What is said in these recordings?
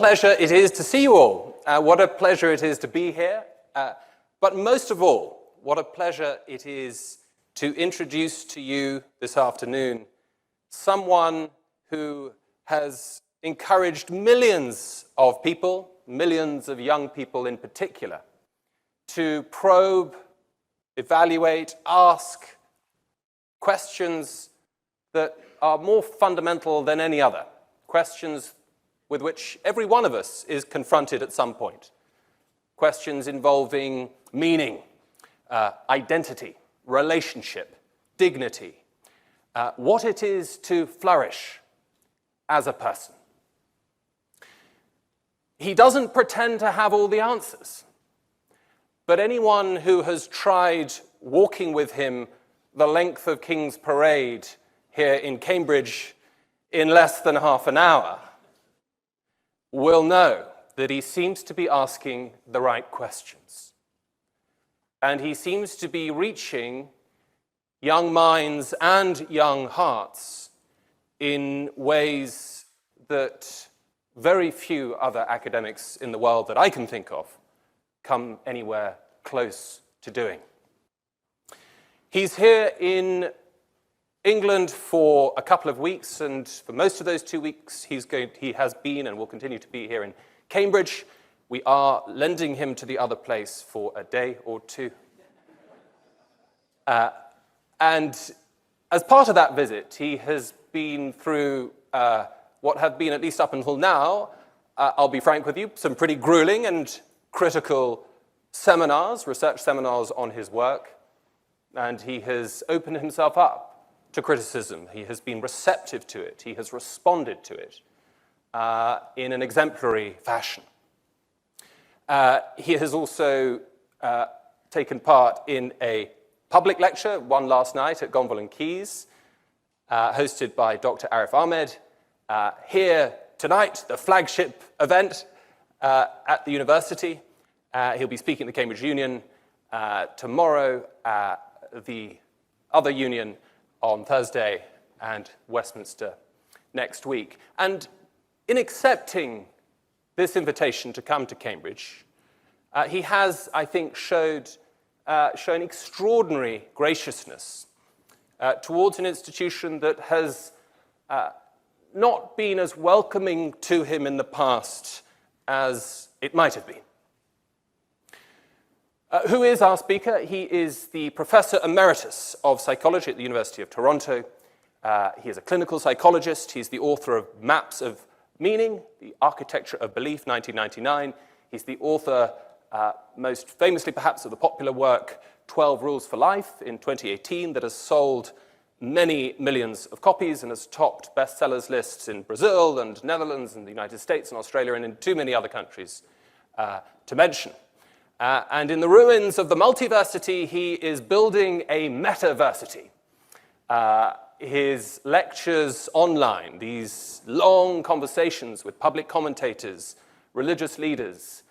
pleasure it is to see you all. What a pleasure it is to be here. But most of all, what a pleasure it is to introduce to you this afternoon someone who has encouraged millions of people, millions of young people in particular, to probe, evaluate, ask questions that are more fundamental than any other, questions with which every one of us is confronted at some point, questions involving meaning, identity, relationship, dignity, what it is to flourish as a person. He doesn't pretend to have all the answers, but anyone who has tried walking with him the length of King's Parade here in Cambridge in less than half an hour will know that he seems to be asking the right questions. And he seems to be reaching young minds and young hearts in ways that very few other academics in the world that I can think of come anywhere close to doing. He's here in England for a couple of weeks, and for most of those 2 weeks he has been and will continue to be here in Cambridge. We are lending him to the other place for a day or two. And as part of that visit, he has been through what have been, at least up until now, I'll be frank with you, some pretty grueling and critical seminars, research seminars on his work, and he has opened himself up to criticism. He has been receptive to it. He has responded to it in an exemplary fashion. He has also taken part in a public lecture, one last night at Gonville and Keys, hosted by Dr. Arif Ahmed. Here tonight, the flagship event at the university. He'll be speaking at the Cambridge Union tomorrow, the other union on Thursday, and Westminster next week. And in accepting this invitation to come to Cambridge, he has, I think, shown extraordinary graciousness towards an institution that has not been as welcoming to him in the past as it might have been. Who is our speaker? He is the Professor Emeritus of Psychology at the University of Toronto. He is a clinical psychologist. He's the author of Maps of Meaning, The Architecture of Belief, 1999. He's the author, most famously perhaps, of the popular work 12 Rules for Life in 2018 that has sold many millions of copies and has topped bestsellers lists in Brazil and Netherlands and the United States and Australia and in too many other countries to mention. And in the ruins of the multiversity, he is building a metaversity. His lectures online, these long conversations with public commentators, religious leaders,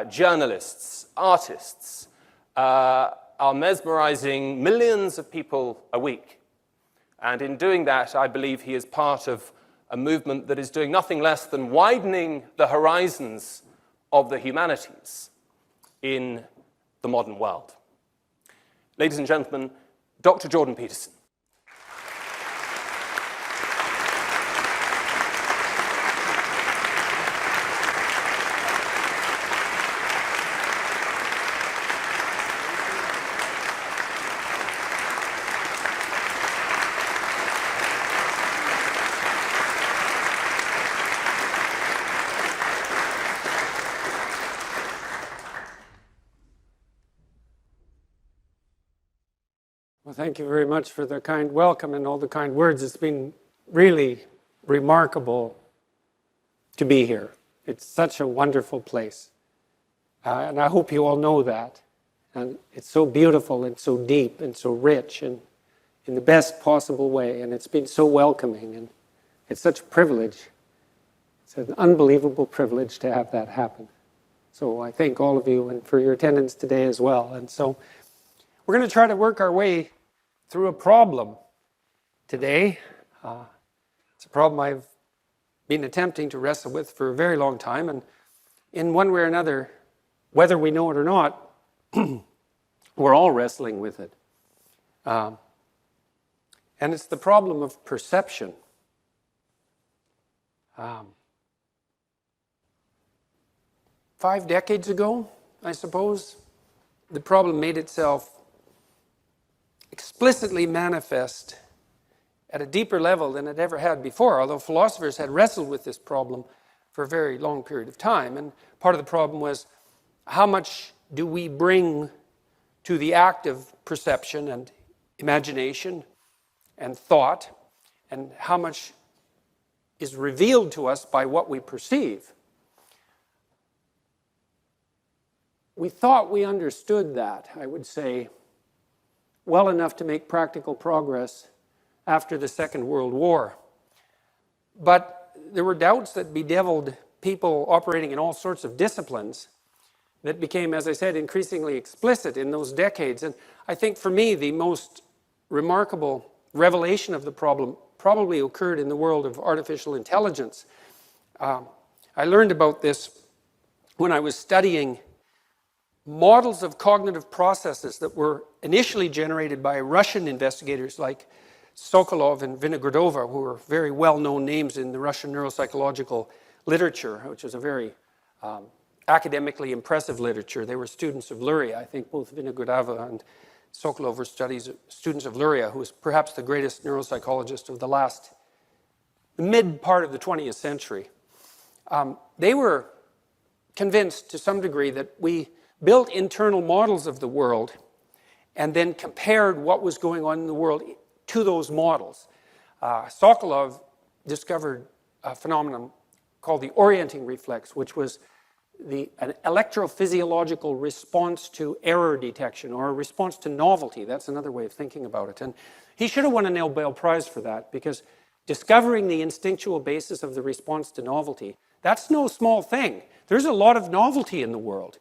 journalists, artists, are mesmerizing millions of people a week. And in doing that, I believe he is part of a movement that is doing nothing less than widening the horizons of the humanities in the modern world. Ladies and gentlemen, Dr. Jordan Peterson. Well, thank you very much for the kind welcome and all the kind words. It's been really remarkable to be here. It's such a wonderful place. And I hope you all know that. And it's so beautiful and so deep and so rich and in the best possible way. And it's been so welcoming. And it's such a privilege. It's an unbelievable privilege to have that happen. So I thank all of you and for your attendance today as well. And so we're going to try to work our way through a problem today. It's a problem I've been attempting to wrestle with for a very long time. And in one way or another, whether we know it or not, we're all wrestling with it. And it's the problem of perception. 5 decades ago, I suppose, the problem made itself explicitly manifest at a deeper level than it ever had before, although philosophers had wrestled with this problem for a very long period of time. And part of the problem was, how much do we bring to the act of perception and imagination and thought, and how much is revealed to us by what we perceive? We thought we understood that, I would say, well enough to make practical progress after the Second World War. But there were doubts that bedeviled people operating in all sorts of disciplines that became, as I said, increasingly explicit in those decades. And I think for me, the most remarkable revelation of the problem probably occurred in the world of artificial intelligence. I learned about this when I was studying models of cognitive processes that were initially generated by Russian investigators like Sokolov and Vinogradova, who were very well-known names in the Russian neuropsychological literature, which is a very academically impressive literature. They were students of Luria. I think both Vinogradova and Sokolov were students of Luria, who was perhaps the greatest neuropsychologist of the mid part of the 20th century. They were convinced to some degree that we built internal models of the world and then compared what was going on in the world to those models. Sokolov discovered a phenomenon called the orienting reflex, which was an electrophysiological response to error detection, or a response to novelty. That's another way of thinking about it. And he should have won a Nobel Prize for that, because discovering the instinctual basis of the response to novelty, that's no small thing. There's a lot of novelty in the world.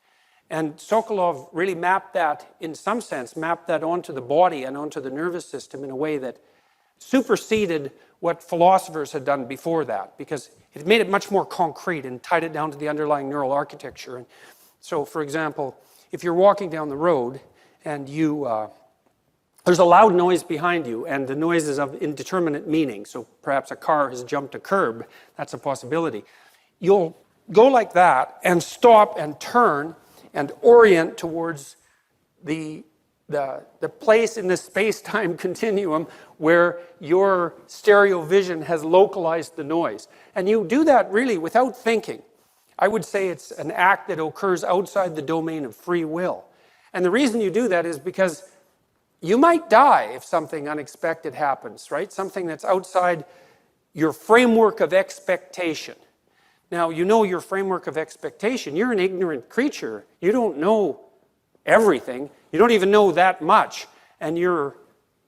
And Sokolov really mapped that, in some sense, mapped that onto the body and onto the nervous system in a way that superseded what philosophers had done before that, because it made it much more concrete and tied it down to the underlying neural architecture. And so, for example, if you're walking down the road and there's a loud noise behind you, and the noise is of indeterminate meaning, so perhaps a car has jumped a curb, that's a possibility. You'll go like that and stop and turn and orient towards the place in the space-time continuum where your stereo vision has localized the noise. And you do that really without thinking. I would say it's an act that occurs outside the domain of free will. And the reason you do that is because you might die if something unexpected happens, right? Something that's outside your framework of expectation. Now, you know your framework of expectation. You're an ignorant creature. You don't know everything. You don't even know that much. And your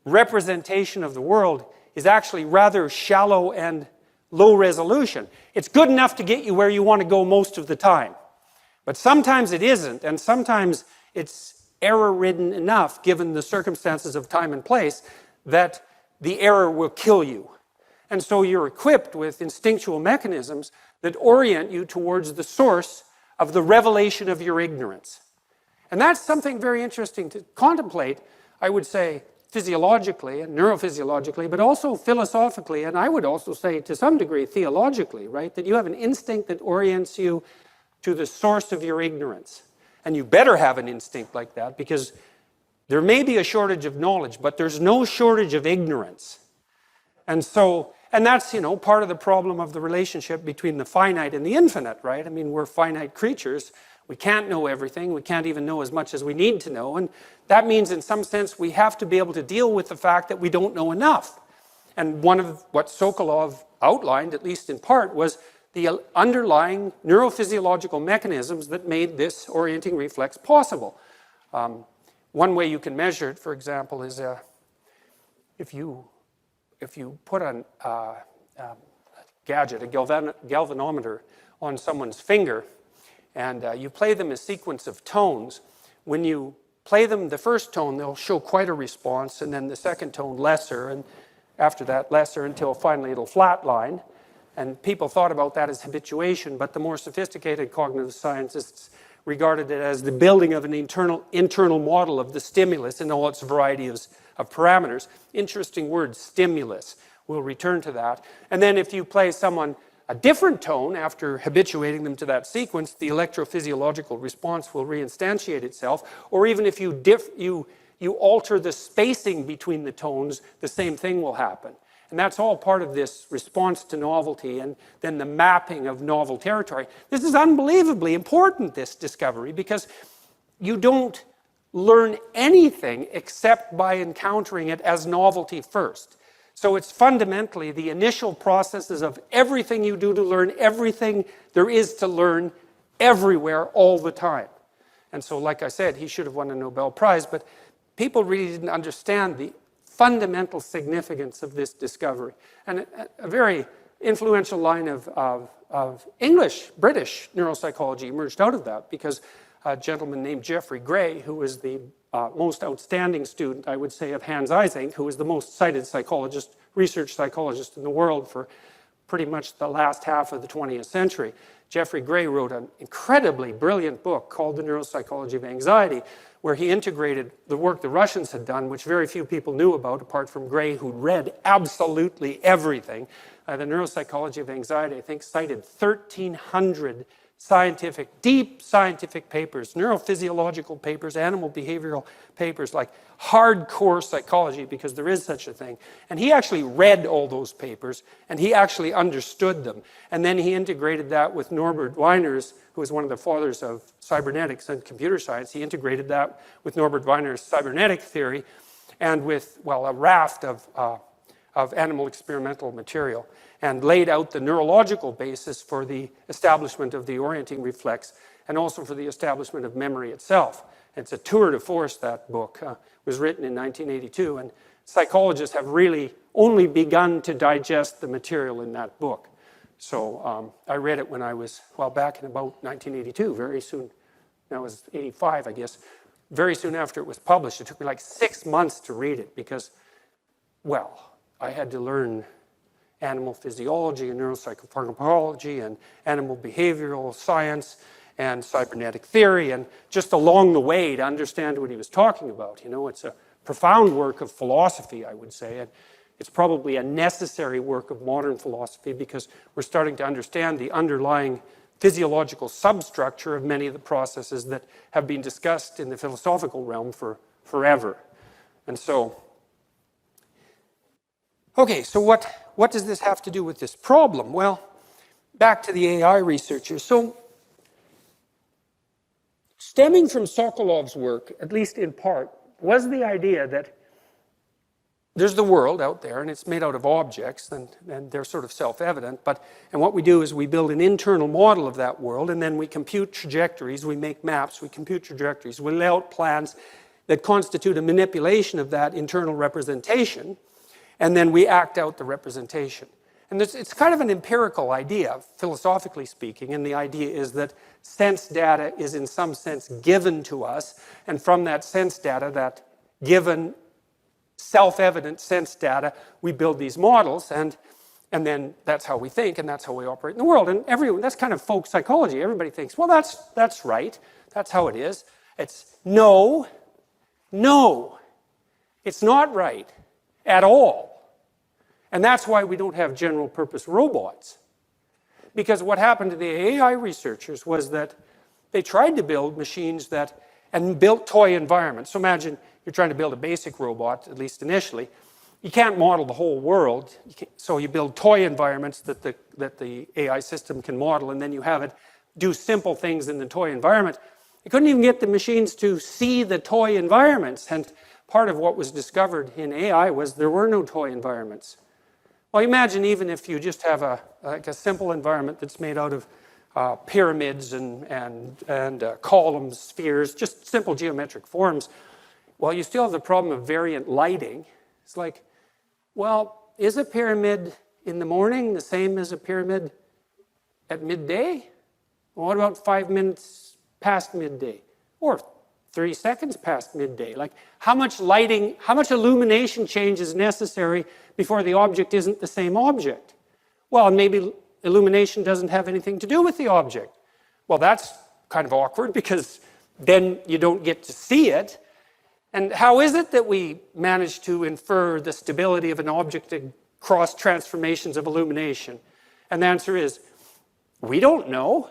representation of the world is actually rather shallow and low resolution. It's good enough to get you where you want to go most of the time. But sometimes it isn't, and sometimes it's error-ridden enough, given the circumstances of time and place, that the error will kill you. And so you're equipped with instinctual mechanisms that orient you towards the source of the revelation of your ignorance. And that's something very interesting to contemplate, I would say, physiologically and neurophysiologically, but also philosophically, and I would also say to some degree theologically, right? That you have an instinct that orients you to the source of your ignorance. And you better have an instinct like that, because there may be a shortage of knowledge, but there's no shortage of ignorance. And so, and that's, part of the problem of the relationship between the finite and the infinite, right? I mean, we're finite creatures. We can't know everything. We can't even know as much as we need to know. And that means, in some sense, we have to be able to deal with the fact that we don't know enough. And one of what Sokolov outlined, at least in part, was the underlying neurophysiological mechanisms that made this orienting reflex possible. One way you can measure it, for example, is if you put a gadget, a galvanometer, on someone's finger, and you play them a sequence of tones. When you play them the first tone, they'll show quite a response, and then the second tone lesser, and after that lesser, until finally it'll flatline. And people thought about that as habituation, but the more sophisticated cognitive scientists regarded it as the building of an internal model of the stimulus in all its variety of parameters. Interesting word, stimulus. We'll return to that. And then if you play someone a different tone after habituating them to that sequence, the electrophysiological response will reinstantiate itself. Or even if you alter the spacing between the tones, the same thing will happen. And that's all part of this response to novelty and then the mapping of novel territory. This is unbelievably important, this discovery, because you don't learn anything except by encountering it as novelty first. So it's fundamentally the initial processes of everything you do to learn everything there is to learn everywhere all the time. And so, like I said, he should have won a Nobel Prize, but people really didn't understand the fundamental significance of this discovery. And a very influential line of English, British neuropsychology emerged out of that, because a gentleman named Geoffrey Gray, who was the most outstanding student, I would say, of Hans Eysenck, who was the most cited psychologist, research psychologist in the world for pretty much the last half of the 20th century. Geoffrey Gray wrote an incredibly brilliant book called The Neuropsychology of Anxiety, where he integrated the work the Russians had done, which very few people knew about, apart from Gray, who read absolutely everything. The Neuropsychology of Anxiety, I think, cited 1,300 deep scientific papers, neurophysiological papers, animal behavioral papers, like hardcore psychology, because there is such a thing. And he actually read all those papers, and he actually understood them. And then he integrated that with Norbert Weiner's, who was one of the fathers of cybernetics and computer science. He integrated that with Norbert Weiner's cybernetic theory and with, well, a raft of animal experimental material, and laid out the neurological basis for the establishment of the orienting reflex and also for the establishment of memory itself. It's a tour de force, that book. Was written in 1982, and psychologists have really only begun to digest the material in that book. So I read it when I was, well, back in about 1982, very soon. That was 85, I guess. Very soon after it was published. It took me like 6 months to read it because, well, I had to learn animal physiology and neuropsychopharmacology and animal behavioral science and cybernetic theory, and just along the way to understand what he was talking about. You know, it's a profound work of philosophy, I would say, and it's probably a necessary work of modern philosophy because we're starting to understand the underlying physiological substructure of many of the processes that have been discussed in the philosophical realm for forever. And so, okay, so what does this have to do with this problem? Well, back to the AI researchers. So, stemming from Sokolov's work, at least in part, was the idea that there's the world out there, and it's made out of objects, and they're sort of self-evident, and what we do is we build an internal model of that world, and then we compute trajectories, we make maps, we compute trajectories, we lay out plans that constitute a manipulation of that internal representation, and then we act out the representation. And it's kind of an empirical idea, philosophically speaking, and the idea is that sense data is in some sense given to us, and from that sense data, that given self-evident sense data, we build these models, and then that's how we think, and that's how we operate in the world. And everyone, that's kind of folk psychology. Everybody thinks, well, that's right. That's how it is. It's no, it's not right at all. And that's why we don't have general purpose robots. Because what happened to the AI researchers was that they tried to build machines and built toy environments. So imagine you're trying to build a basic robot, at least initially. You can't model the whole world. So you build toy environments that the AI system can model, and then you have it do simple things in the toy environment. You couldn't even get the machines to see the toy environments. And part of what was discovered in AI was there were no toy environments. Well, imagine even if you just have a simple environment that's made out of pyramids and columns, spheres, just simple geometric forms. Well, you still have the problem of variant lighting. It's like, well, is a pyramid in the morning the same as a pyramid at midday? Well, what about 5 minutes past midday? Or 30 seconds past midday? Like, how much lighting, how much illumination change is necessary before the object isn't the same object? Well, maybe illumination doesn't have anything to do with the object. Well, that's kind of awkward because then you don't get to see it. And how is it that we manage to infer the stability of an object across transformations of illumination? And the answer is, we don't know.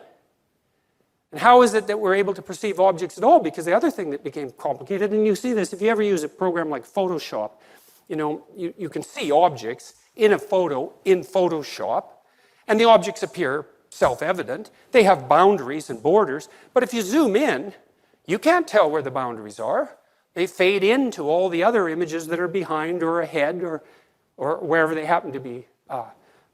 And how is it that we're able to perceive objects at all? Because the other thing that became complicated, and you see this if you ever use a program like Photoshop, you can see objects in a photo in Photoshop, and the objects appear self-evident. They have boundaries and borders, but if you zoom in, you can't tell where the boundaries are. They fade into all the other images that are behind or ahead or wherever they happen to be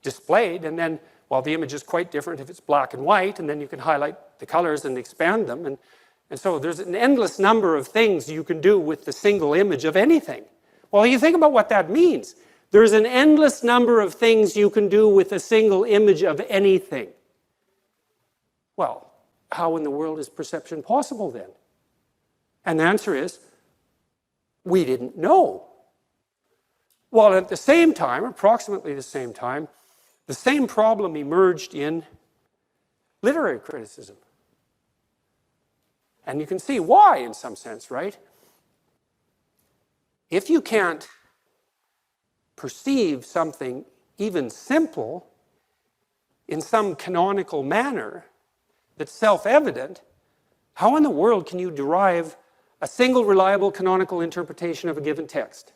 displayed. And then, well, the image is quite different if it's black and white, and then you can highlight the colors and expand them. And so there's an endless number of things you can do with the single image of anything. Well, you think about what that means. There's an endless number of things you can do with a single image of anything. Well, how in the world is perception possible then? And the answer is, we didn't know. Well, at the same time, approximately the same time, the same problem emerged in literary criticism. And you can see why in some sense, right? If you can't perceive something even simple in some canonical manner that's self-evident, how in the world can you derive a single reliable canonical interpretation of a given text?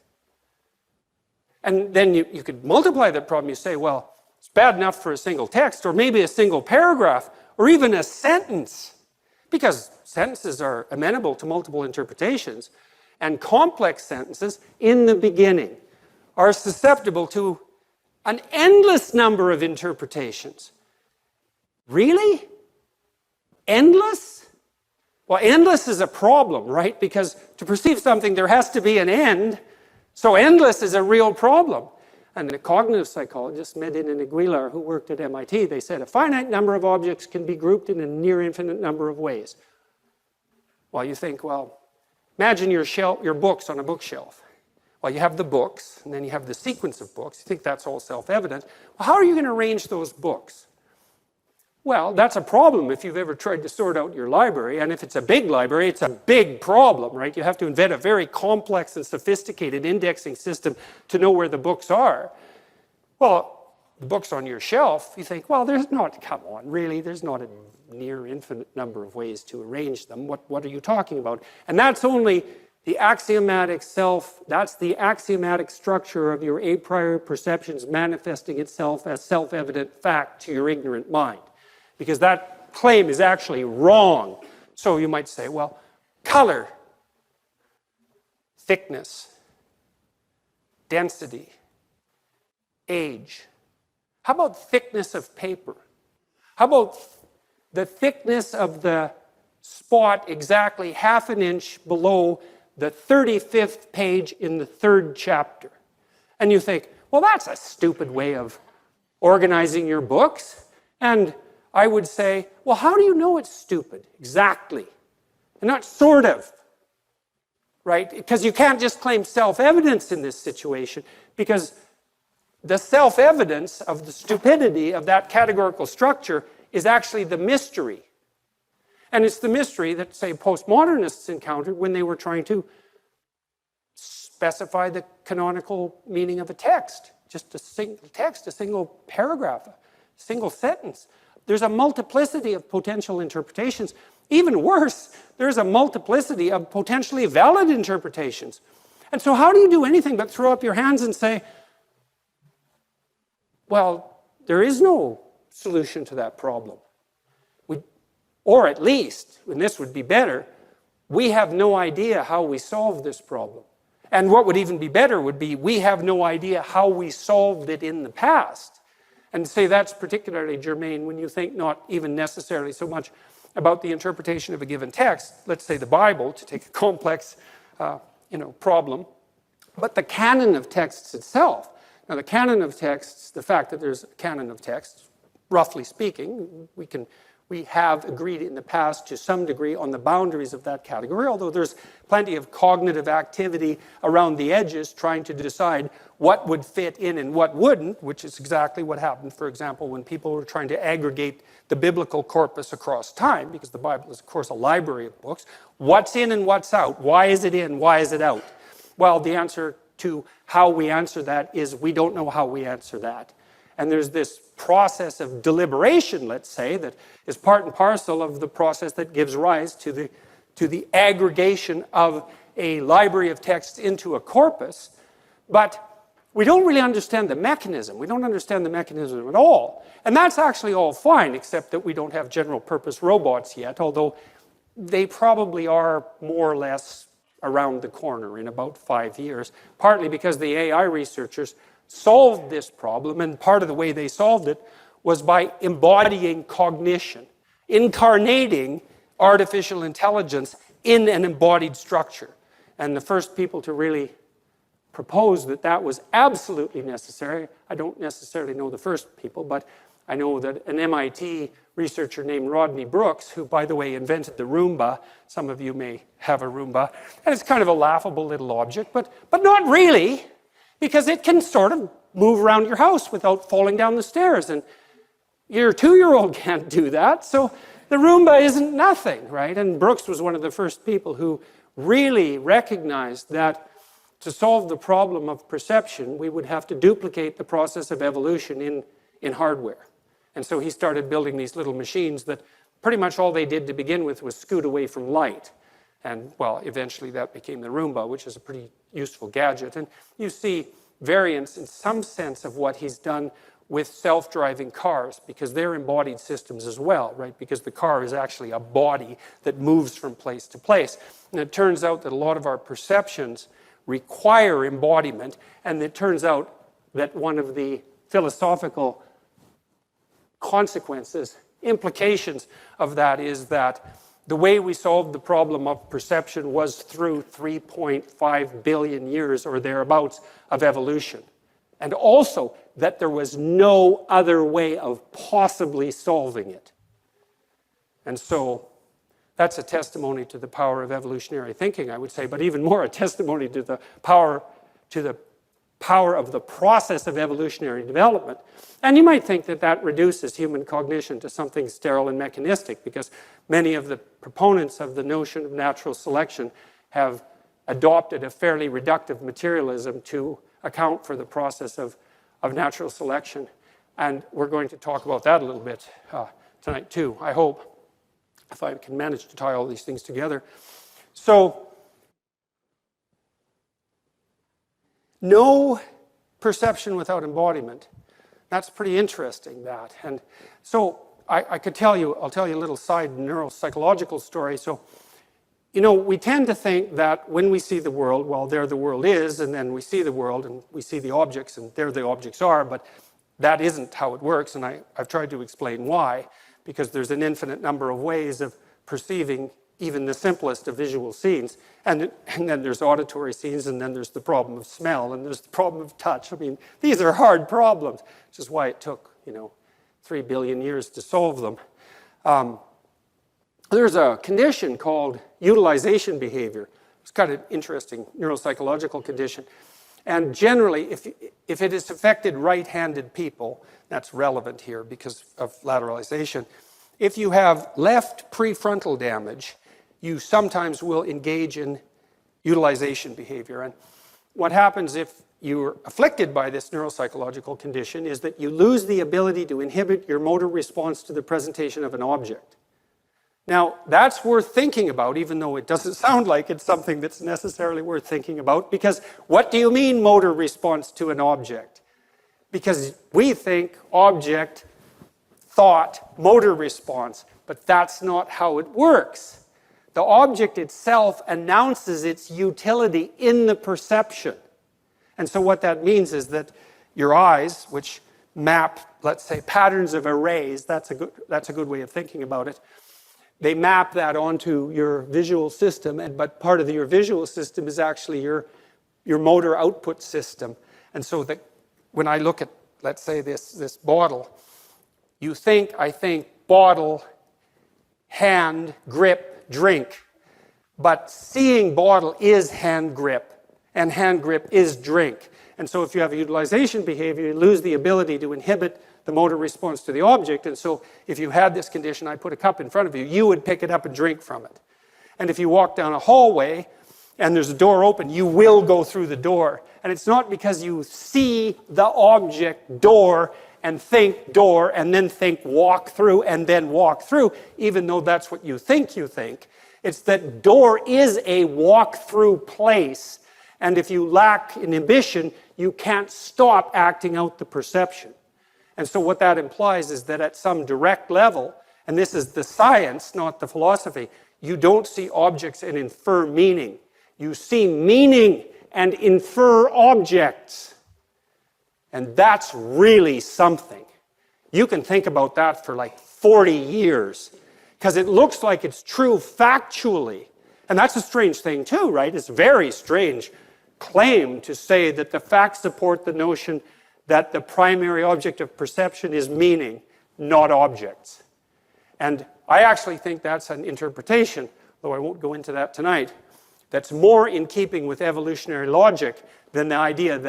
And then you could multiply that problem. You say, well, it's bad enough for a single text, or maybe a single paragraph, or even a sentence, because sentences are amenable to multiple interpretations, and complex sentences in the beginning are susceptible to an endless number of interpretations. Really? Endless? Well, endless is a problem, right? Because to perceive something, there has to be an end. So endless is a real problem. And the cognitive psychologist, Medin and Aguilar, who worked at MIT, they said a finite number of objects can be grouped in a near infinite number of ways. Well, you think, well, imagine your books on a bookshelf. Well, you have the books, and then you have the sequence of books. You think that's all self-evident. Well, how are you going to arrange those books? Well, that's a problem if you've ever tried to sort out your library. And if it's a big library, it's a big problem, right? You have to invent a very complex and sophisticated indexing system to know where the books are. Well, the books on your shelf, you think, well, come on, really, there's not a near infinite number of ways to arrange them. What are you talking about? And that's only the axiomatic that's the axiomatic structure of your a priori perceptions manifesting itself as self-evident fact to your ignorant mind. Because that claim is actually wrong. So you might say, well, color, thickness, density, age. How about thickness of paper? How about the thickness of the spot exactly half an inch below the 35th page in the 3rd chapter? And you think, well, that's a stupid way of organizing your books. And I would say, well, how do you know it's stupid? Exactly. And not sort of, right? Because you can't just claim self-evidence in this situation, because the self-evidence of the stupidity of that categorical structure is actually the mystery. And it's the mystery that, say, postmodernists encountered when they were trying to specify the canonical meaning of a text. Just a single text, a single paragraph, a single sentence. There's a multiplicity of potential interpretations. Even worse, there's a multiplicity of potentially valid interpretations. And so how do you do anything but throw up your hands and say, well, there is no solution to that problem. Or at least, and this would be better, we have no idea how we solve this problem. And what would even be better would be we have no idea how we solved it in the past. And say that's particularly germane when you think not even necessarily so much about the interpretation of a given text, let's say the Bible, to take a complex problem, but the canon of texts itself. Now the canon of texts, the fact that there's a canon of texts, roughly speaking, we have agreed in the past to some degree on the boundaries of that category, although there's plenty of cognitive activity around the edges trying to decide what would fit in and what wouldn't, which is exactly what happened, for example, when people were trying to aggregate the biblical corpus across time, because the Bible is, of course, a library of books. What's in and what's out? Why is it in? Why is it out? Well, the answer to how we answer that is we don't know how we answer that. And there's this process of deliberation, let's say, that is part and parcel of the process that gives rise to the aggregation of a library of texts into a corpus. But we don't really understand the mechanism. We don't understand the mechanism at all. And that's actually all fine, except that we don't have general purpose robots yet, although they probably are more or less around the corner in about 5 years, partly because the AI researchers solved this problem, and part of the way they solved it was by embodying cognition, incarnating artificial intelligence in an embodied structure. And the first people to really propose that that was absolutely necessary, I don't necessarily know the first people, but I know that an MIT researcher named Rodney Brooks, who, by the way, invented the Roomba. Some of you may have a Roomba. And it's kind of a laughable little object, but not really, because it can sort of move around your house without falling down the stairs. And your 2-year-old can't do that, so the Roomba isn't nothing, right? And Brooks was one of the first people who really recognized that to solve the problem of perception, we would have to duplicate the process of evolution in hardware. And so he started building these little machines that pretty much all they did to begin with was scoot away from light. And, well, eventually that became the Roomba, which is a pretty useful gadget. And you see variants in some sense of what he's done with self-driving cars, because they're embodied systems as well, right? Because the car is actually a body that moves from place to place. And it turns out that a lot of our perceptions require embodiment, and it turns out that one of the philosophical consequences, implications of that is that the way we solved the problem of perception was through 3.5 billion years or thereabouts of evolution. And also that there was no other way of possibly solving it. And so that's a testimony to the power of evolutionary thinking, I would say, but even more a testimony to the power of the process of evolutionary development. And you might think that that reduces human cognition to something sterile and mechanistic, because many of the proponents of the notion of natural selection have adopted a fairly reductive materialism to account for the process of natural selection. And we're going to talk about that a little bit tonight too, I hope, if I can manage to tie all these things together. So, no perception without embodiment. That's pretty interesting, that. And so I'll tell you a little side neuropsychological story. So, you know, we tend to think that when we see the world, well, there the world is, and then we see the world, and we see the objects, and there the objects are, but that isn't how it works, and I've tried to explain why, because there's an infinite number of ways of perceiving even the simplest of visual scenes. And then there's auditory scenes, and then there's the problem of smell, and there's the problem of touch. I mean, these are hard problems, which is why it took, 3 billion years to solve them. There's a condition called utilization behavior. It's kind of interesting neuropsychological condition. And generally, if it has affected right-handed people, that's relevant here because of lateralization. If you have left prefrontal damage, you sometimes will engage in utilization behavior. And what happens if you're afflicted by this neuropsychological condition is that you lose the ability to inhibit your motor response to the presentation of an object. Now, that's worth thinking about, even though it doesn't sound like it's something that's necessarily worth thinking about, because what do you mean motor response to an object? Because we think object, thought, motor response, but that's not how it works. The object itself announces its utility in the perception. And so what that means is that your eyes, which map, let's say, patterns of arrays, that's a good way of thinking about it, they map that onto your visual system, but part of your visual system is actually your motor output system. And so that when I look at, let's say, this bottle, I think bottle, hand, grip, drink. But seeing bottle is hand grip, and hand grip is drink. And so if you have a utilization behavior, you lose the ability to inhibit the motor response to the object. And so if you had this condition, I put a cup in front of you, you would pick it up and drink from it. And if you walk down a hallway and there's a door open, you will go through the door. And it's not because you see the object door and think door and then think walk through and then walk through, even though that's what you think you think. It's that door is a walk-through place. And if you lack inhibition, you can't stop acting out the perception. And so what that implies is that at some direct level, and this is the science, not the philosophy, you don't see objects and infer meaning. You see meaning and infer objects. And that's really something. You can think about that for like 40 years, because it looks like it's true factually. And that's a strange thing too, right? It's a very strange claim to say that the facts support the notion that the primary object of perception is meaning, not objects. And I actually think that's an interpretation, though I won't go into that tonight, that's more in keeping with evolutionary logic than the idea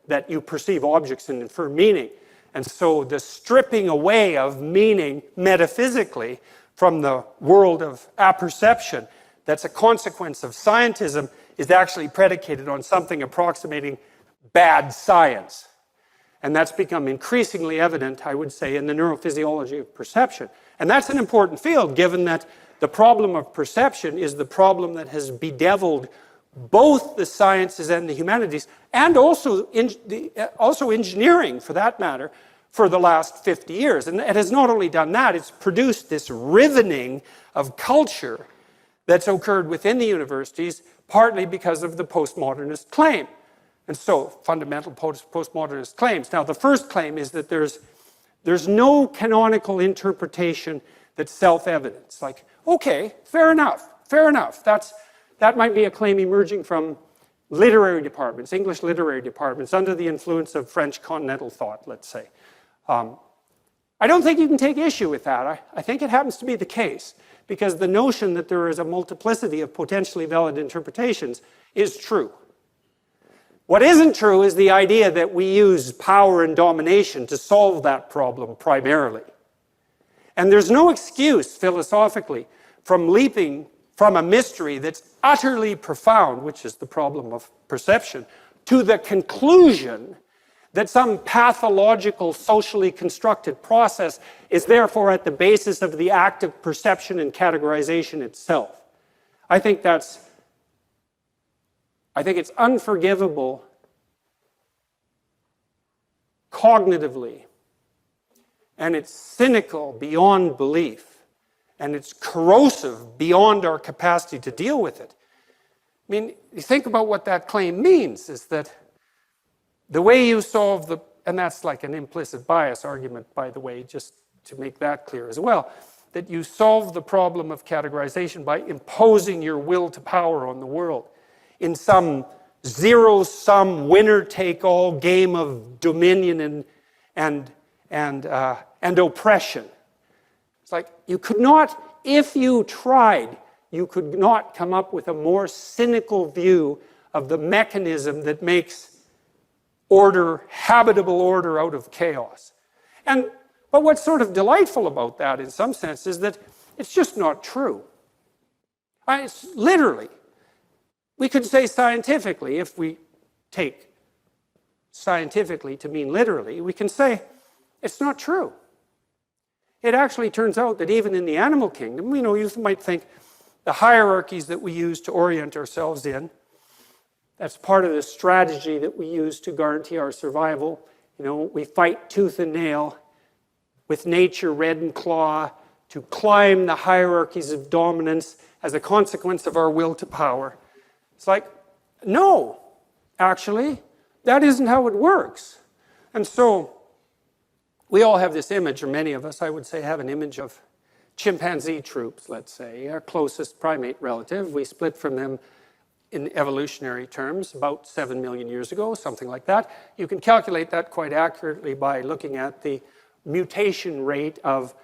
that you perceive objects and infer meaning. And so the stripping away of meaning metaphysically from the world of apperception that's a consequence of scientism is actually predicated on something approximating bad science. And that's become increasingly evident, I would say, in the neurophysiology of perception. And that's an important field, given that the problem of perception is the problem that has bedeviled both the sciences and the humanities, and also engineering, for that matter, for the last 50 years. And it has not only done that, it's produced this riveting of culture that's occurred within the universities, partly because of the postmodernist claim. And so, fundamental postmodernist claims. Now, the first claim is that there's no canonical interpretation that's self-evident. It's like, okay, fair enough. That might be a claim emerging from literary departments, English literary departments, under the influence of French continental thought, let's say. I don't think you can take issue with that. I think it happens to be the case, because the notion that there is a multiplicity of potentially valid interpretations is true. What isn't true is the idea that we use power and domination to solve that problem primarily. And there's no excuse, philosophically, from leaping from a mystery that's utterly profound, which is the problem of perception, to the conclusion that some pathological, socially constructed process is therefore at the basis of the act of perception and categorization itself. I think it's unforgivable cognitively, and it's cynical beyond belief, and it's corrosive beyond our capacity to deal with it. I mean, you think about what that claim means, is that the way you solve and that's like an implicit bias argument, by the way, just to make that clear as well, that you solve the problem of categorization by imposing your will to power on the world in some zero-sum, winner-take-all game of dominion and oppression. It's like you could not, if you tried, you could not come up with a more cynical view of the mechanism that makes order, habitable order out of chaos. But what's sort of delightful about that, in some sense, is that it's just not true. It's literally. We could say scientifically, if we take scientifically to mean literally, we can say it's not true. It actually turns out that even in the animal kingdom, you might think the hierarchies that we use to orient ourselves in, that's part of the strategy that we use to guarantee our survival. We fight tooth and nail with nature, red and claw, to climb the hierarchies of dominance as a consequence of our will to power. It's like, no, actually, that isn't how it works. And so we all have this image, or many of us, I would say, have an image of chimpanzee troops, let's say, our closest primate relative. We split from them in evolutionary terms about 7 million years ago, something like that. You can calculate that quite accurately by looking at the mutation rate of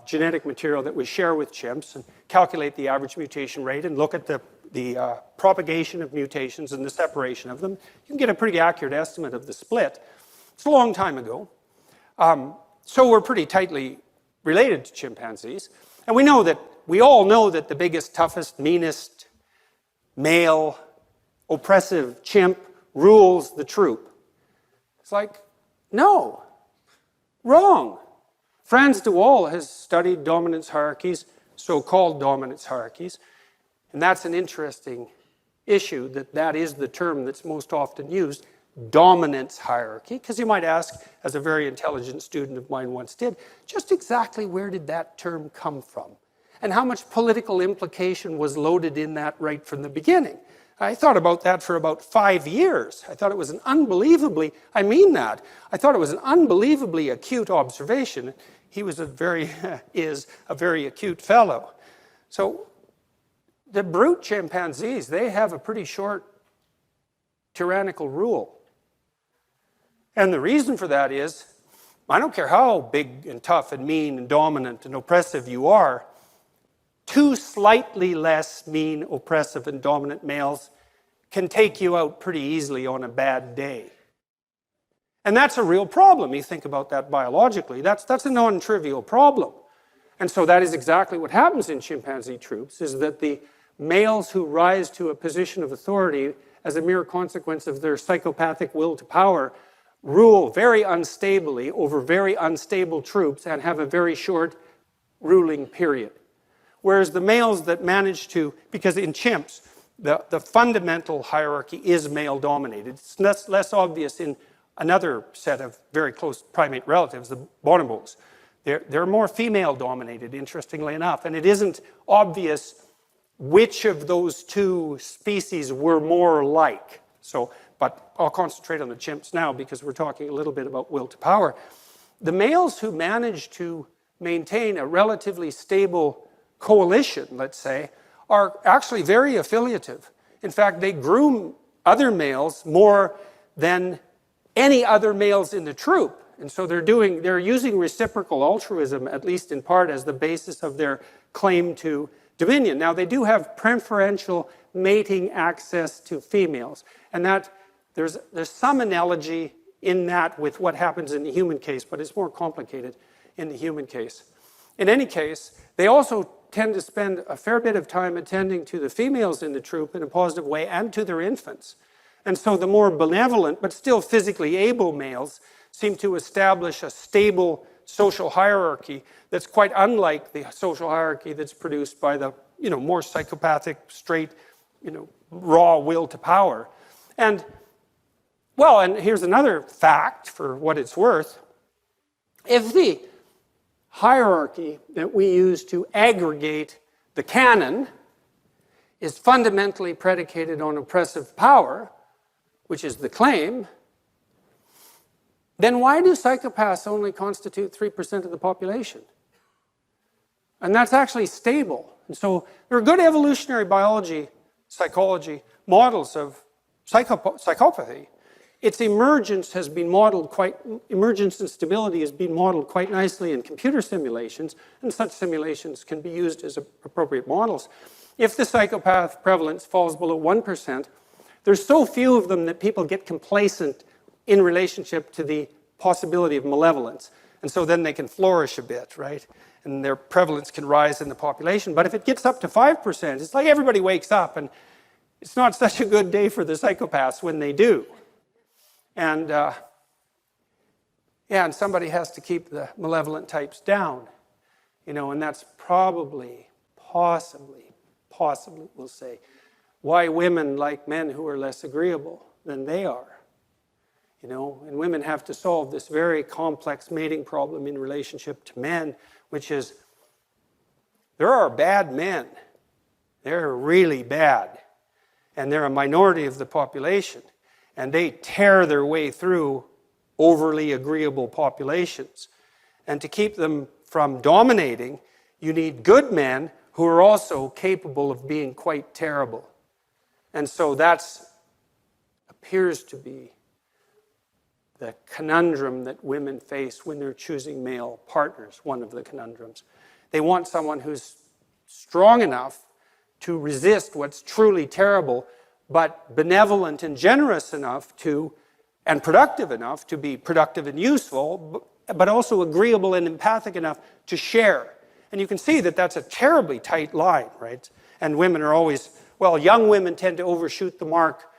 genetic material that we share with chimps, and calculate the average mutation rate and look at the propagation of mutations and the separation of them, you can get a pretty accurate estimate of the split. It's a long time ago. So we're pretty tightly related to chimpanzees. And we all know that the biggest, toughest, meanest, male, oppressive chimp rules the troop. It's like, no, wrong. Frans de Waal has studied dominance hierarchies, so-called dominance hierarchies, and that's an interesting issue, that is the term that's most often used, dominance hierarchy, because you might ask, as a very intelligent student of mine once did, just exactly where did that term come from? And how much political implication was loaded in that right from the beginning? I thought about that for about 5 years. I thought it was an unbelievably, I mean that, I thought it was an unbelievably acute observation. He was is a very acute fellow. So the brute chimpanzees, they have a pretty short tyrannical rule. And the reason for that is, I don't care how big and tough and mean and dominant and oppressive you are, 2 slightly less mean, oppressive, and dominant males can take you out pretty easily on a bad day. And that's a real problem. You think about that biologically. That's a non-trivial problem. And so that is exactly what happens in chimpanzee troops, is that the males who rise to a position of authority as a mere consequence of their psychopathic will to power rule very unstably over very unstable troops and have a very short ruling period. Whereas the males that manage to, because in chimps, the fundamental hierarchy is male-dominated. It's less obvious in another set of very close primate relatives, the bonobos. They're more female-dominated, interestingly enough, and it isn't obvious which of those 2 species were more like. But I'll concentrate on the chimps now because we're talking a little bit about will to power. The males who manage to maintain a relatively stable coalition, let's say, are actually very affiliative. In fact, they groom other males more than any other males in the troop. And so they're using reciprocal altruism, at least in part, as the basis of their claim to dominion. Now, they do have preferential mating access to females, and that there's some analogy in that with what happens in the human case, but it's more complicated in the human case. In any case, they also tend to spend a fair bit of time attending to the females in the troop in a positive way and to their infants. And so the more benevolent, but still physically able males seem to establish a stable social hierarchy that's quite unlike the social hierarchy that's produced by the more psychopathic, straight, raw will to power. And here's another fact for what it's worth. If the hierarchy that we use to aggregate the canon is fundamentally predicated on oppressive power, which is the claim, then why do psychopaths only constitute 3% of the population? And that's actually stable. And so there are good evolutionary biology, psychology models of psychopathy. Its emergence has been modeled emergence and stability has been modeled quite nicely in computer simulations, and such simulations can be used as appropriate models. If the psychopath prevalence falls below 1%, there's so few of them that people get complacent in relationship to the possibility of malevolence. And so then they can flourish a bit, right? And their prevalence can rise in the population. But if it gets up to 5%, it's like everybody wakes up, and it's not such a good day for the psychopaths when they do. And and somebody has to keep the malevolent types down, and that's possibly, we'll say, why women like men who are less agreeable than they are. And women have to solve this very complex mating problem in relationship to men, which is, there are bad men. They're really bad. And they're a minority of the population. And they tear their way through overly agreeable populations. And to keep them from dominating, you need good men who are also capable of being quite terrible. And so that appears to be the conundrum that women face when they're choosing male partners, one of the conundrums. They want someone who's strong enough to resist what's truly terrible, but benevolent and generous enough to, and productive enough to be productive and useful, but also agreeable and empathic enough to share. And you can see that that's a terribly tight line, right? And women are always, well, young women tend to overshoot the mark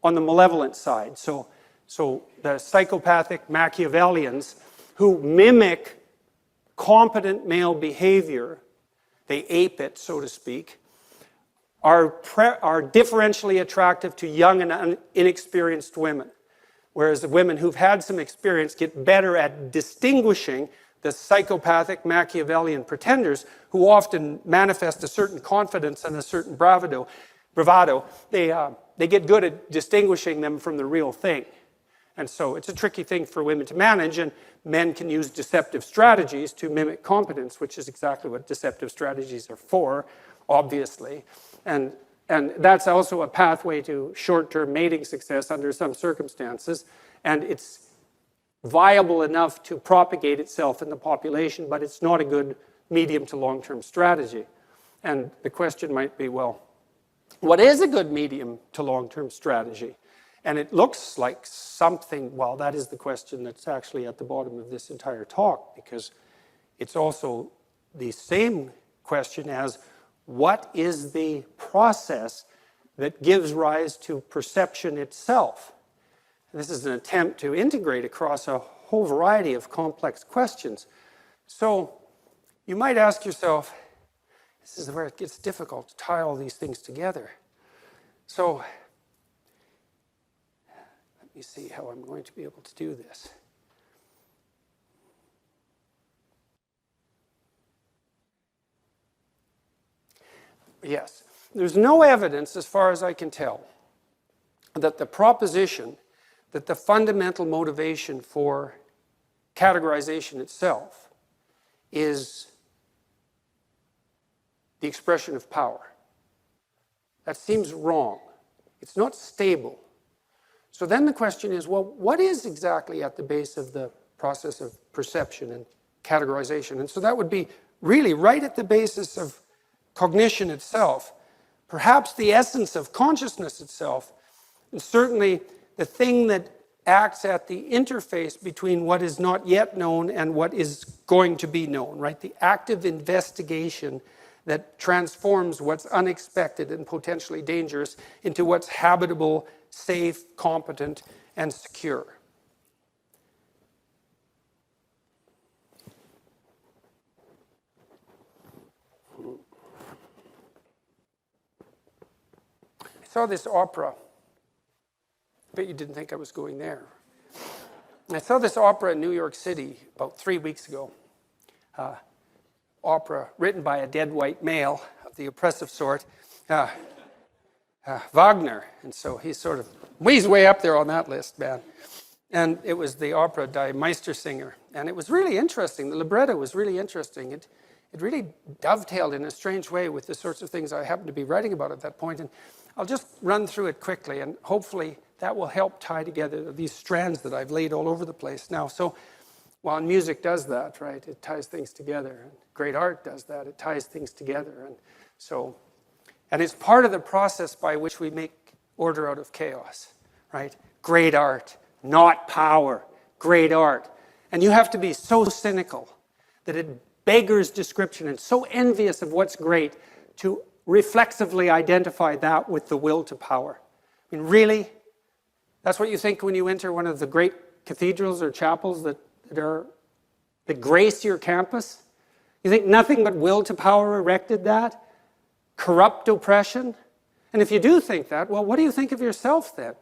on the malevolent side. So the psychopathic Machiavellians who mimic competent male behavior, they ape it, so to speak, are differentially attractive to young and inexperienced women. Whereas the women who've had some experience get better at distinguishing the psychopathic Machiavellian pretenders who often manifest a certain confidence and a certain bravado. They get good at distinguishing them from the real thing. And so it's a tricky thing for women to manage, and men can use deceptive strategies to mimic competence, which is exactly what deceptive strategies are for, obviously. And that's also a pathway to short-term mating success under some circumstances. And it's viable enough to propagate itself in the population, but it's not a good medium to long-term strategy. And the question might be, well, what is a good medium to long-term strategy? And it looks like something, well, that is the question that's actually at the bottom of this entire talk, because it's also the same question as what is the process that gives rise to perception itself? And this is an attempt to integrate across a whole variety of complex questions. So you might ask yourself, this is where it gets difficult to tie all these things together. So let me see how I'm going to be able to do this. Yes, there's no evidence, as far as I can tell, that the proposition that the fundamental motivation for categorization itself is the expression of power. That seems wrong. It's not stable. So then the question is, well, what is exactly at the base of the process of perception and categorization? And so that would be really right at the basis of cognition itself, perhaps the essence of consciousness itself, and certainly the thing that acts at the interface between what is not yet known and what is going to be known, right? The active investigation that transforms what's unexpected and potentially dangerous into what's habitable, safe, competent, and secure. I saw this opera. I bet you didn't think I was going there. I saw this opera in New York City about 3 weeks ago. Opera written by a dead white male of the oppressive sort, Wagner. And so he's way up there on that list, man. And it was the opera Die Meistersinger. And it was really interesting. The libretto was really interesting. It really dovetailed in a strange way with the sorts of things I happened to be writing about at that point. And I'll just run through it quickly, and hopefully that will help tie together these strands that I've laid all over the place now. So, well, music does that, right? It ties things together. And great art does that. It ties things together. And it's part of the process by which we make order out of chaos, right? Great art, not power. Great art. And you have to be so cynical that it beggars description and so envious of what's great to reflexively identify that with the will to power. I mean, really? That's what you think when you enter one of the great cathedrals or chapels that grace your campus? You think nothing but will to power erected that? Corrupt oppression? And if you do think that, well, what do you think of yourself then?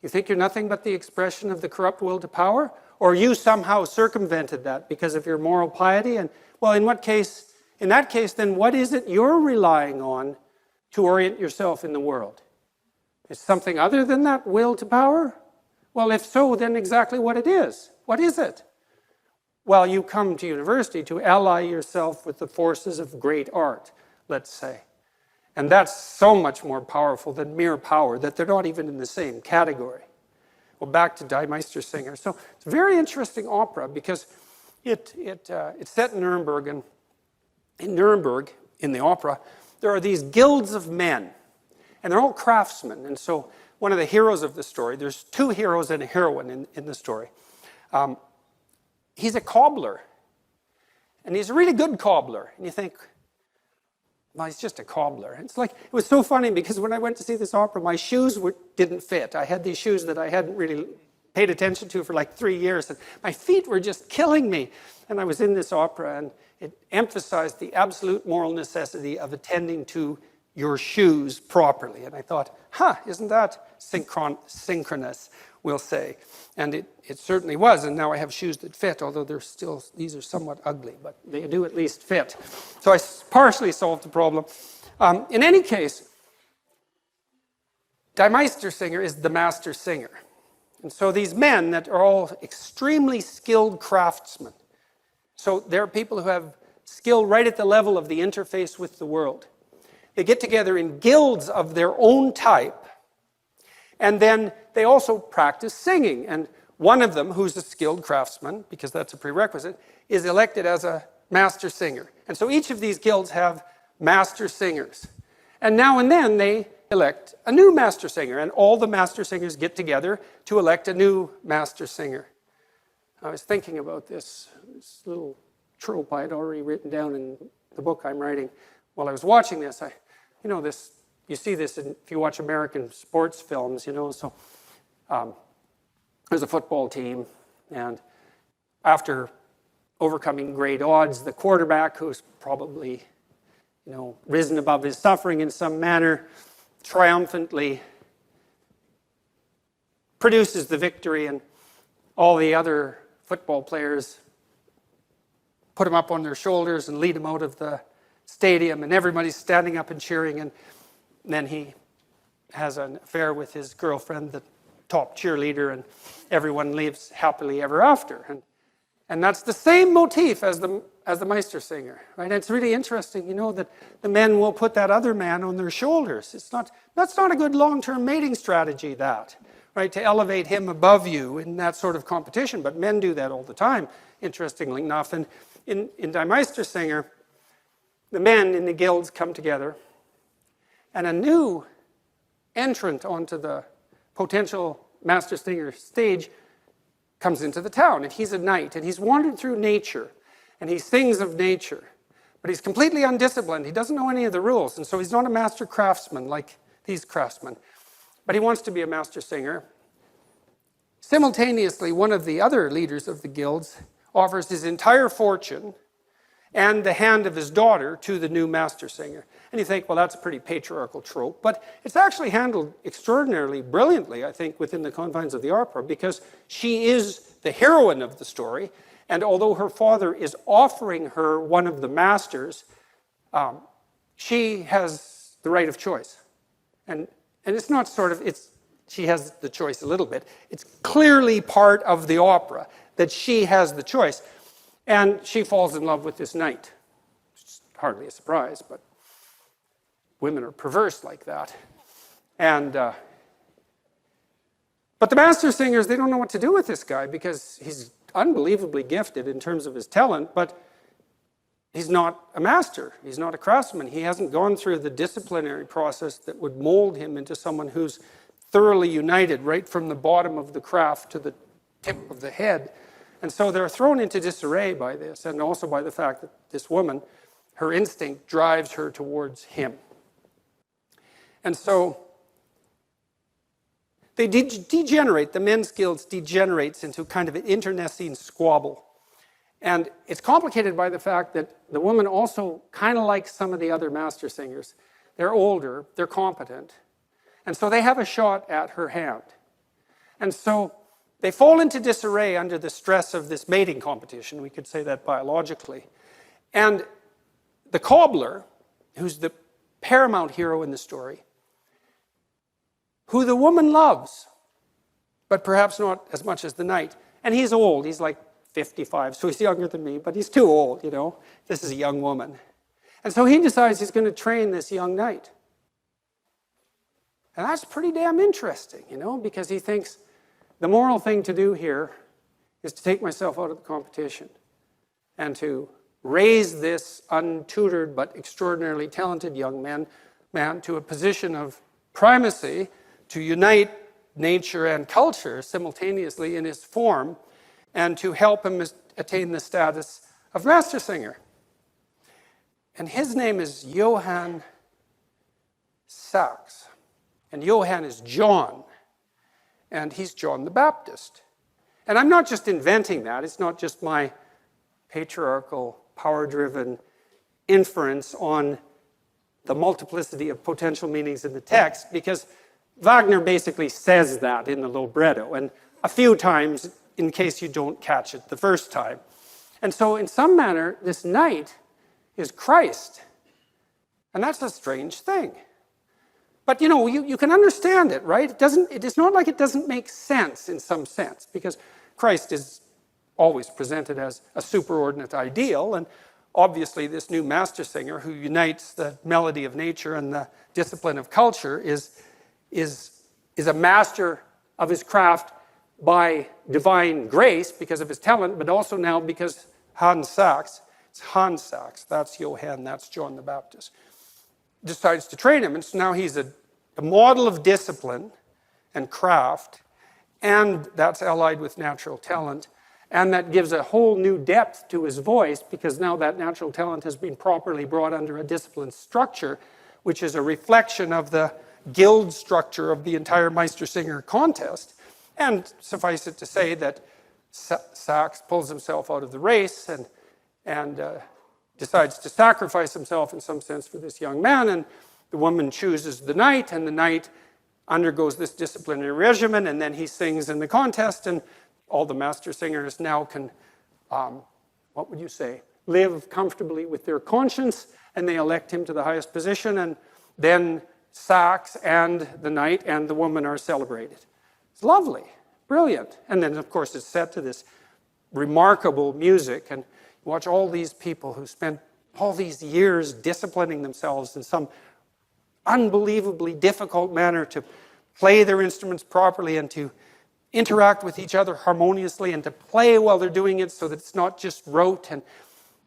You think you're nothing but the expression of the corrupt will to power? Or you somehow circumvented that because of your moral piety? And, well, in that case, then what is it you're relying on to orient yourself in the world? Is something other than that will to power? Well, if so, then exactly what it is. What is it? Well, you come to university to ally yourself with the forces of great art, let's say. And that's so much more powerful than mere power, that they're not even in the same category. Well, back to Die Meistersinger. So it's a very interesting opera because it's set in Nuremberg, and in Nuremberg, in the opera, there are these guilds of men, and they're all craftsmen. And so one of the heroes of the story, there's two heroes and a heroine in the story. He's a cobbler, and he's a really good cobbler. And you think, well, he's just a cobbler. And it's like, it was so funny because when I went to see this opera, my shoes didn't fit. I had these shoes that I hadn't really paid attention to for like 3 years, and my feet were just killing me. And I was in this opera, and it emphasized the absolute moral necessity of attending to your shoes properly. And I thought, isn't that synchronous, we'll say. And it certainly was, and now I have shoes that fit, although these are somewhat ugly, but they do at least fit. So I partially solved the problem. In any case, Die Meistersinger is the master singer. And so these men that are all extremely skilled craftsmen. So they're people who have skill right at the level of the interface with the world. They get together in guilds of their own type, and then they also practice singing. And one of them, who's a skilled craftsman, because that's a prerequisite, is elected as a master singer. And so each of these guilds have master singers. And now and then they elect a new master singer, and all the master singers get together to elect a new master singer. I was thinking about this little trope I had already written down in the book I'm writing. While I was watching this, you see this if you watch American sports films, so there's a football team, and after overcoming great odds, the quarterback, who's probably, risen above his suffering in some manner, triumphantly produces the victory, and all the other football players put him up on their shoulders and lead him out of the stadium, and everybody's standing up and cheering, and then he has an affair with his girlfriend, the top cheerleader, and everyone lives happily ever after. And that's the same motif as the Meistersinger, right? And it's really interesting, that the men will put that other man on their shoulders. That's not a good long-term mating strategy, right? To elevate him above you in that sort of competition, but men do that all the time, interestingly enough. And in Die Meistersinger, the men in the guilds come together, and a new entrant onto the potential Master Singer stage comes into the town, and he's a knight, and he's wandered through nature, and he sings of nature, but he's completely undisciplined. He doesn't know any of the rules, and so he's not a master craftsman like these craftsmen, but he wants to be a master singer. Simultaneously, one of the other leaders of the guilds offers his entire fortune and the hand of his daughter to the new master singer. And you think, well, that's a pretty patriarchal trope, but it's actually handled extraordinarily brilliantly, I think, within the confines of the opera, because she is the heroine of the story, and although her father is offering her one of the masters, she has the right of choice. And it's not she has the choice a little bit. It's clearly part of the opera that she has the choice. And she falls in love with this knight. It's hardly a surprise, but women are perverse like that. But the master singers, they don't know what to do with this guy because he's unbelievably gifted in terms of his talent, but he's not a master. He's not a craftsman. He hasn't gone through the disciplinary process that would mold him into someone who's thoroughly united right from the bottom of the craft to the tip of the head. And so they're thrown into disarray by this, and also by the fact that this woman, her instinct drives her towards him. And so they degenerate, the men's guilds degenerates into kind of an internecine squabble. And it's complicated by the fact that the woman also kind of likes some of the other master singers. They're older, they're competent, and so they have a shot at her hand. And so they fall into disarray under the stress of this mating competition. We could say that biologically. And the cobbler, who's the paramount hero in the story, who the woman loves, but perhaps not as much as the knight. And he's old. He's like 55, so he's younger than me, but he's too old, This is a young woman. And so he decides he's going to train this young knight. And that's pretty damn interesting, because he thinks, the moral thing to do here is to take myself out of the competition and to raise this untutored but extraordinarily talented young man to a position of primacy, to unite nature and culture simultaneously in his form, and to help him attain the status of master singer. And his name is Johann Sachs. And Johann is John. And he's John the Baptist. And I'm not just inventing that. It's not just my patriarchal, power-driven inference on the multiplicity of potential meanings in the text, because Wagner basically says that in the libretto, and a few times in case you don't catch it the first time. And so in some manner, this knight is Christ. And that's a strange thing. But you can understand it, right? It is not like it doesn't make sense in some sense, because Christ is always presented as a superordinate ideal, and obviously this new master singer who unites the melody of nature and the discipline of culture is a master of his craft by divine grace because of his talent, but also now because Hans Sachs, that's Johann, that's John the Baptist, decides to train him. And so now he's a model of discipline and craft, and that's allied with natural talent. And that gives a whole new depth to his voice, because now that natural talent has been properly brought under a disciplined structure, which is a reflection of the guild structure of the entire Meistersinger contest. And suffice it to say that Sachs pulls himself out of the race and decides to sacrifice himself in some sense for this young man, and the woman chooses the knight, and the knight undergoes this disciplinary regimen, and then he sings in the contest, and all the master singers now can, what would you say, live comfortably with their conscience, and they elect him to the highest position, and then Sachs and the knight and the woman are celebrated. It's lovely, brilliant. And then, of course, it's set to this remarkable music, and you watch all these people who spent all these years disciplining themselves in some unbelievably difficult manner to play their instruments properly and to interact with each other harmoniously and to play while they're doing it so that it's not just rote,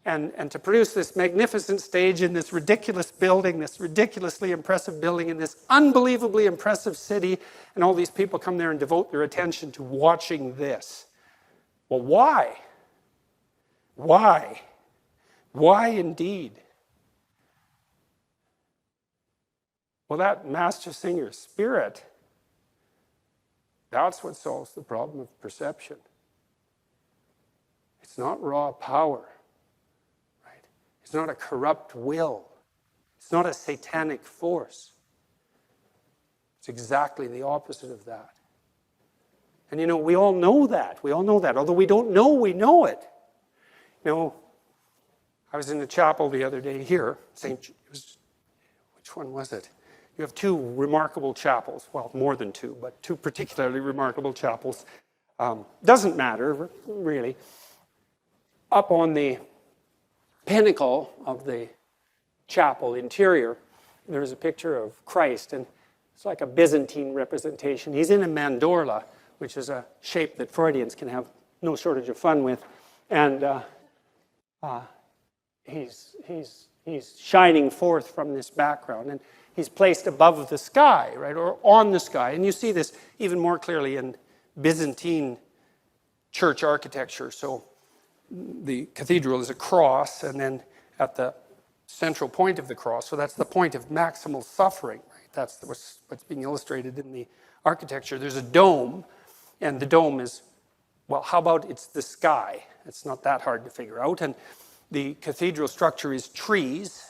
and to produce this magnificent stage in this ridiculous building, this ridiculously impressive building in this unbelievably impressive city, and all these people come there and devote their attention to watching this. Well, why? Why? Why indeed? Well, that master singer spirit, that's what solves the problem of perception. It's not raw power, right? It's not a corrupt will. It's not a satanic force. It's exactly the opposite of that. And we all know that. We all know that. Although we don't know, we know it. I was in the chapel the other day here. Which one was it? You have two remarkable chapels. Well, more than two, but two particularly remarkable chapels. Doesn't matter, really. Up on the pinnacle of the chapel interior, there's a picture of Christ, and it's like a Byzantine representation. He's in a mandorla, which is a shape that Freudians can have no shortage of fun with. And he's shining forth from this background, and he's placed above the sky, right, or on the sky. And you see this even more clearly in Byzantine church architecture. So the cathedral is a cross, and then at the central point of the cross, so that's the point of maximal suffering, right? That's what's being illustrated in the architecture. There's a dome, and the dome is, well, how about it's the sky? It's not that hard to figure out. And the cathedral structure is trees,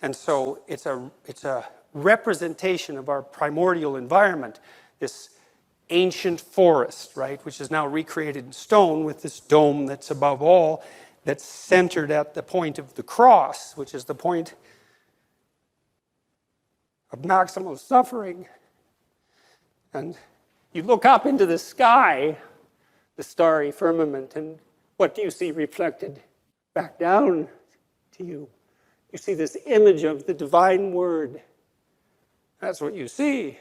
and so it's a representation of our primordial environment, this ancient forest, right, which is now recreated in stone with this dome that's above all, that's centered at the point of the cross, which is the point of maximal suffering. And you look up into the sky, the starry firmament, and what do you see reflected back down to you? You see this image of the divine word. That's what you see.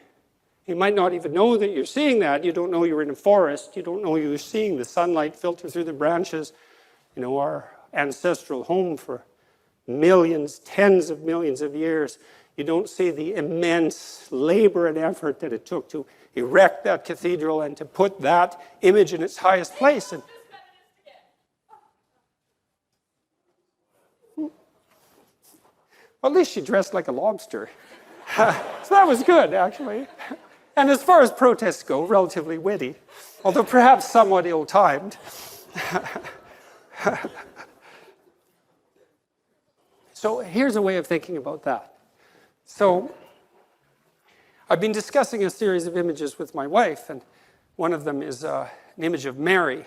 You might not even know that you're seeing that. You don't know you're in a forest. You don't know you're seeing the sunlight filter through the branches. Our ancestral home for millions, tens of millions of years, you don't see the immense labor and effort that it took to erect that cathedral and to put that image in its highest place. And well, at least she dressed like a lobster. So that was good, actually. And as far as protests go, relatively witty, although perhaps somewhat ill-timed. So here's a way of thinking about that. So I've been discussing a series of images with my wife, and one of them is an image of Mary.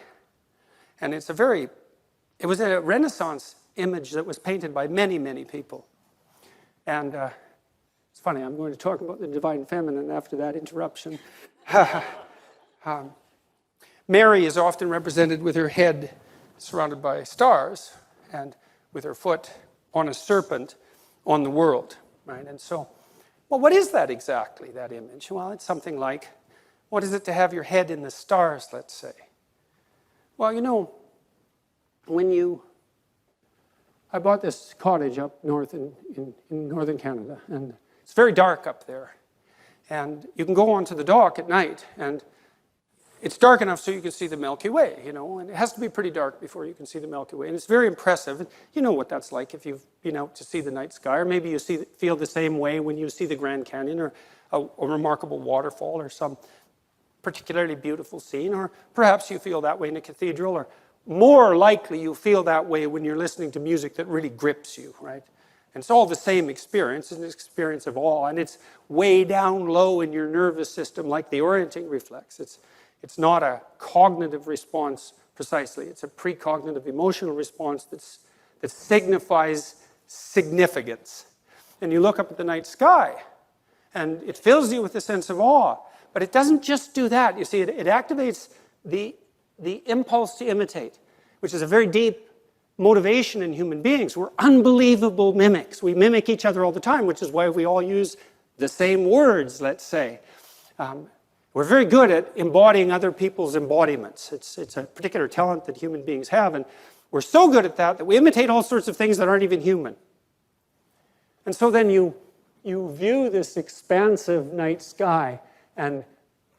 And it was a Renaissance image that was painted by many, many people. And it's funny, I'm going to talk about the divine feminine after that interruption. Mary is often represented with her head surrounded by stars and with her foot on a serpent on the world, right? And so, well, what is that exactly, that image? Well, it's something like, what is it to have your head in the stars, let's say? Well, you know, I bought this cottage up north in northern Canada, and it's very dark up there. And you can go onto the dock at night, and it's dark enough so you can see the Milky Way, you know, and it has to be pretty dark before you can see the Milky Way. And it's very impressive. And you know what that's like if you've been out to see the night sky, or maybe you feel the same way when you see the Grand Canyon or a remarkable waterfall or some particularly beautiful scene, or perhaps you feel that way in a cathedral, or more likely you feel that way when you're listening to music that really grips you, right? And it's all the same experience. It's an experience of awe, and it's way down low in your nervous system like the orienting reflex. It's not a cognitive response precisely. It's a precognitive emotional response that signifies significance. And you look up at the night sky, and it fills you with a sense of awe. But it doesn't just do that. You see, it activates the impulse to imitate, which is a very deep motivation in human beings. We're unbelievable mimics. We mimic each other all the time, which is why we all use the same words, let's say. We're very good at embodying other people's embodiments. It's a particular talent that human beings have, and we're so good at that we imitate all sorts of things that aren't even human. And so then you view this expansive night sky, and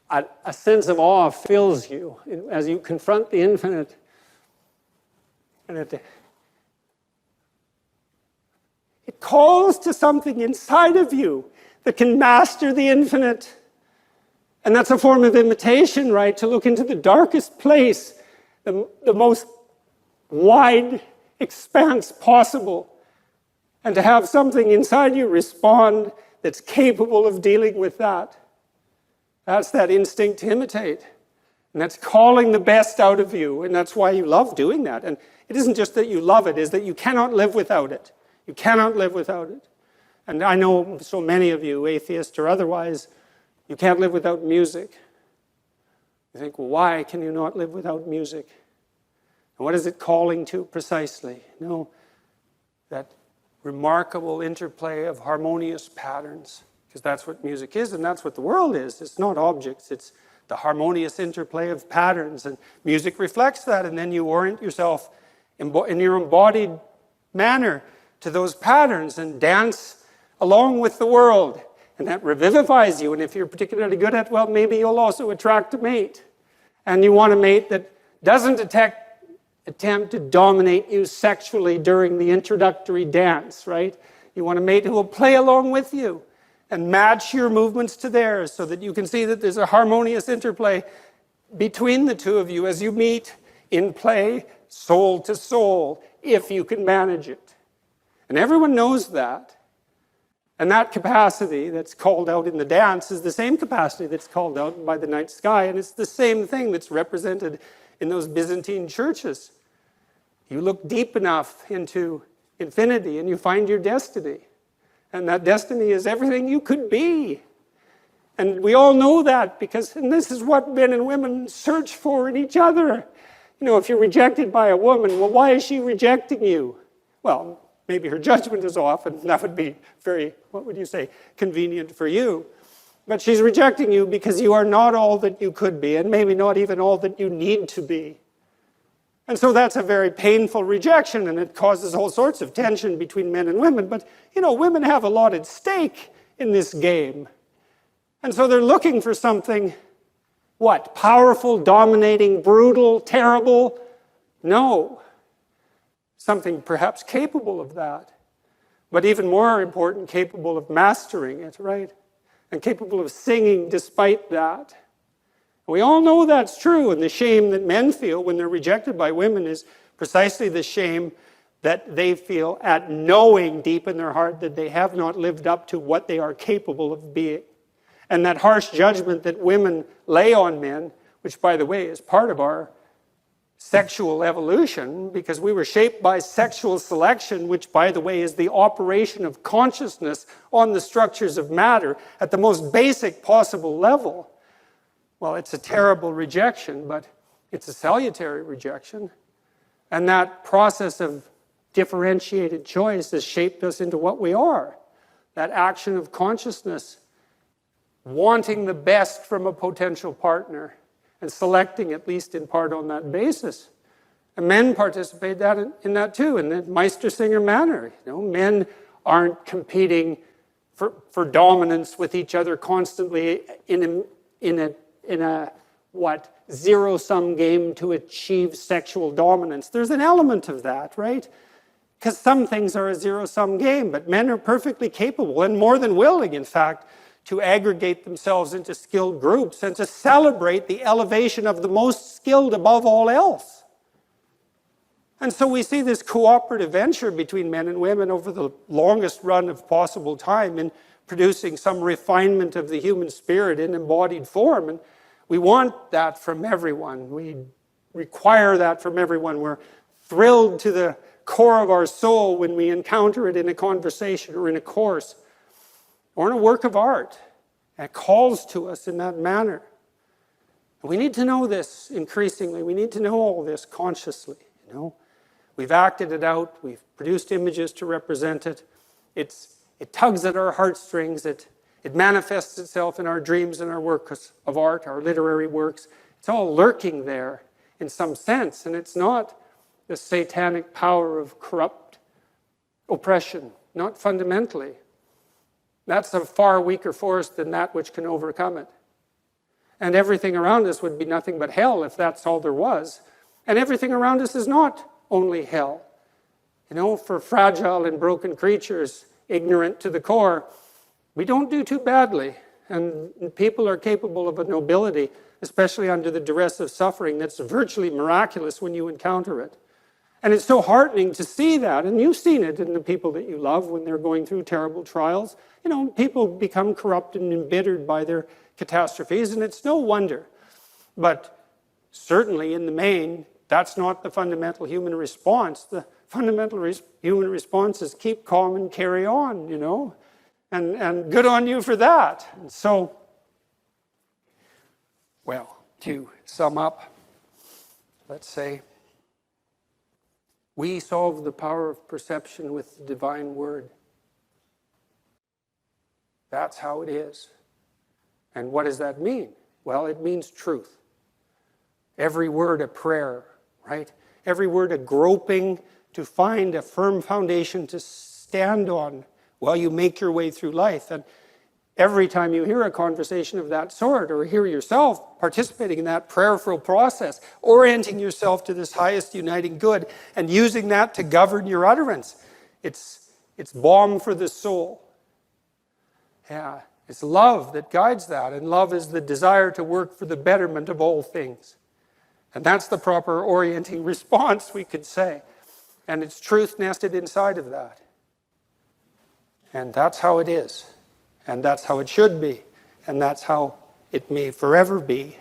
a sense of awe fills you as you confront the infinite. And it calls to something inside of you that can master the infinite. And that's a form of imitation, right? To look into the darkest place, the most wide expanse possible, and to have something inside you respond that's capable of dealing with that. That's that instinct to imitate. And that's calling the best out of you, and that's why you love doing that. And it isn't just that you love it, it's that you cannot live without it. You cannot live without it. And I know so many of you, atheists or otherwise, you can't live without music. You think, well, why can you not live without music? And what is it calling to precisely? No, that remarkable interplay of harmonious patterns, because that's what music is, and that's what the world is. It's not objects, it's the harmonious interplay of patterns, and music reflects that, and then you orient yourself in your embodied manner to those patterns and dance along with the world. And that revivifies you, and if you're particularly good at, well, maybe you'll also attract a mate. And you want a mate that doesn't attempt to dominate you sexually during the introductory dance, right? You want a mate who will play along with you and match your movements to theirs so that you can see that there's a harmonious interplay between the two of you as you meet in play, soul to soul, if you can manage it. And everyone knows that. And that capacity that's called out in the dance is the same capacity that's called out by the night sky, and it's the same thing that's represented in those Byzantine churches. You look deep enough into infinity and you find your destiny. And that destiny is everything you could be. And we all know that and this is what men and women search for in each other. You know, if you're rejected by a woman, well, why is she rejecting you? Well, maybe her judgment is off, and that would be very, what would you say, convenient for you. But she's rejecting you because you are not all that you could be, and maybe not even all that you need to be. And so that's a very painful rejection, and it causes all sorts of tension between men and women. But, women have a lot at stake in this game. And so they're looking for something, what? Powerful, dominating, brutal, terrible? No. Something perhaps capable of that. But even more important, capable of mastering it, right? And capable of singing despite that. We all know that's true, and the shame that men feel when they're rejected by women is precisely the shame that they feel at knowing deep in their heart that they have not lived up to what they are capable of being. And that harsh judgment that women lay on men, which, by the way, is part of our sexual evolution, because we were shaped by sexual selection, which, by the way, is the operation of consciousness on the structures of matter at the most basic possible level. Well, it's a terrible rejection, but it's a salutary rejection. And that process of differentiated choice has shaped us into what we are. That action of consciousness, wanting the best from a potential partner, and selecting, at least in part, on that basis. And men participate in that too, in the Meistersinger manner. Men aren't competing for dominance with each other constantly in a zero-sum game to achieve sexual dominance. There's an element of that, right? Because some things are a zero-sum game, but men are perfectly capable and more than willing, in fact, to aggregate themselves into skilled groups and to celebrate the elevation of the most skilled above all else. And so we see this cooperative venture between men and women over the longest run of possible time in producing some refinement of the human spirit in embodied form. And we want that from everyone. We require that from everyone. We're thrilled to the core of our soul when we encounter it in a conversation or in a course or in a work of art. And it calls to us in that manner. We need to know this increasingly. We need to know all this consciously. We've acted it out. We've produced images to represent it. It tugs at our heartstrings. It manifests itself in our dreams and our works of art, our literary works. It's all lurking there in some sense. And it's not the satanic power of corrupt oppression, not fundamentally. That's a far weaker force than that which can overcome it. And everything around us would be nothing but hell if that's all there was. And everything around us is not only hell. For fragile and broken creatures, ignorant to the core, we don't do too badly. And people are capable of a nobility, especially under the duress of suffering, that's virtually miraculous when you encounter it. And it's so heartening to see that. And you've seen it in the people that you love when they're going through terrible trials. People become corrupt and embittered by their catastrophes, and it's no wonder. But certainly in the main, that's not the fundamental human response. The fundamental human response is keep calm and carry on, And good on you for that. And so, well, to sum up, let's say, we solve the power of perception with the divine word. That's how it is. And what does that mean? Well, it means truth. Every word a prayer, right? Every word a groping to find a firm foundation to stand on while you make your way through life. And every time you hear a conversation of that sort, or hear yourself participating in that prayerful process, orienting yourself to this highest uniting good, and using that to govern your utterance, it's balm for the soul. Yeah, it's love that guides that, and love is the desire to work for the betterment of all things. And that's the proper orienting response, we could say. And it's truth nested inside of that. And that's how it is. And that's how it should be. And that's how it may forever be.